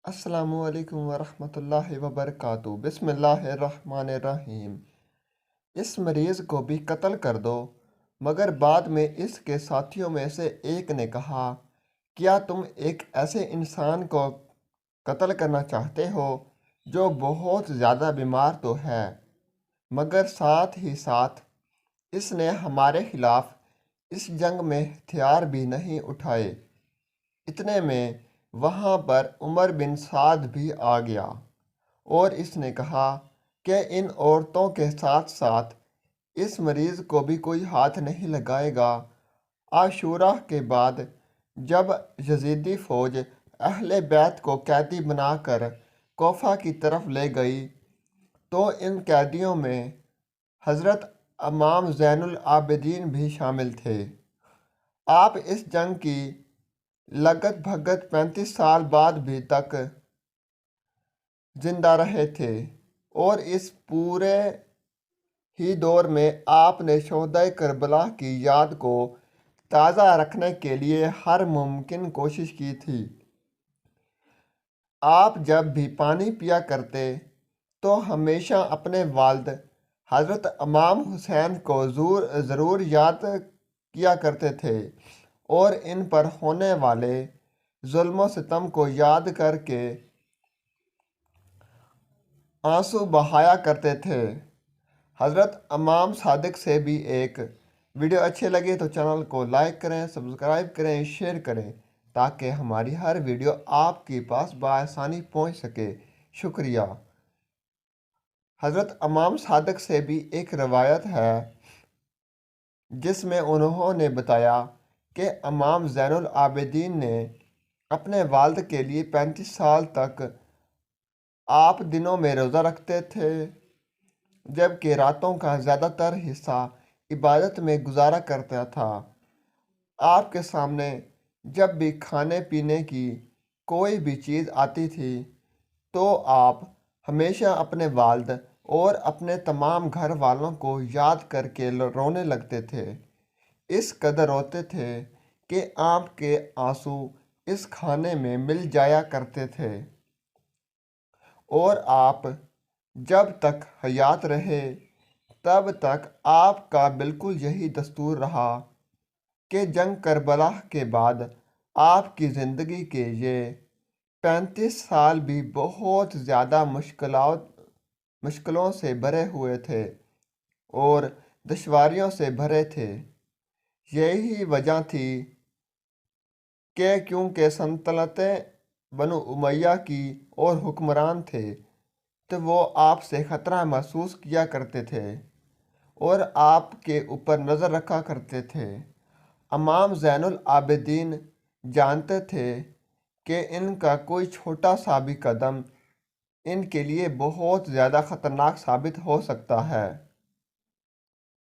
السلام علیکم ورحمۃ اللہ وبرکاتہ۔ بسم اللہ الرحمن الرحیم۔ اس مریض کو بھی قتل کر دو۔ مگر بعد میں اس کے ساتھیوں میں سے ایک نے کہا، کیا تم ایک ایسے انسان کو قتل کرنا چاہتے ہو جو بہت زیادہ بیمار تو ہے، مگر ساتھ ہی ساتھ اس نے ہمارے خلاف اس جنگ میں ہتھیار بھی نہیں اٹھائے۔ اتنے میں وہاں پر عمر بن سعد بھی آ گیا اور اس نے کہا کہ ان عورتوں کے ساتھ ساتھ اس مریض کو بھی کوئی ہاتھ نہیں لگائے گا۔ عاشوراء کے بعد جب یزیدی فوج اہل بیت کو قیدی بنا کر کوفہ کی طرف لے گئی تو ان قیدیوں میں حضرت امام زین العابدین بھی شامل تھے۔ آپ اس جنگ کی لگت بھگت 35 سال بعد بھی تک زندہ رہے تھے اور اس پورے ہی دور میں آپ نے شہدائے کربلا کی یاد کو تازہ رکھنے کے لیے ہر ممکن کوشش کی تھی۔ آپ جب بھی پانی پیا کرتے تو ہمیشہ اپنے والد حضرت امام حسین کو ضرور یاد کیا کرتے تھے اور ان پر ہونے والے ظلم و ستم کو یاد کر کے آنسو بہایا کرتے تھے۔ حضرت امام صادق سے بھی ایک ویڈیو اچھے لگے تو چینل کو لائک کریں، سبسکرائب کریں، شیئر کریں تاکہ ہماری ہر ویڈیو آپ کے پاس بآسانی پہنچ سکے۔ شکریہ۔ حضرت امام صادق سے بھی ایک روایت ہے جس میں انہوں نے بتایا کہ امام زین العابدین نے اپنے والد کے لیے 35 سال تک آپ دنوں میں روزہ رکھتے تھے جبکہ راتوں کا زیادہ تر حصہ عبادت میں گزارا کرتا تھا۔ آپ کے سامنے جب بھی کھانے پینے کی کوئی بھی چیز آتی تھی تو آپ ہمیشہ اپنے والد اور اپنے تمام گھر والوں کو یاد کر کے رونے لگتے تھے۔ اس قدر روتے تھے کہ آپ کے آنسو اس کھانے میں مل جایا کرتے تھے اور آپ جب تک حیات رہے تب تک آپ کا بالکل یہی دستور رہا کہ جنگ کربلا کے بعد آپ کی زندگی کے یہ 35 سال بھی بہت زیادہ مشکلوں سے بھرے ہوئے تھے اور دشواریوں سے بھرے تھے۔ یہی وجہ تھی کہ کیونکہ سلطنتیں بنو امیہ کی اور حکمران تھے تو وہ آپ سے خطرہ محسوس کیا کرتے تھے اور آپ کے اوپر نظر رکھا کرتے تھے۔ امام زین العابدین جانتے تھے کہ ان کا کوئی چھوٹا سا بھی قدم ان کے لیے بہت زیادہ خطرناک ثابت ہو سکتا ہے۔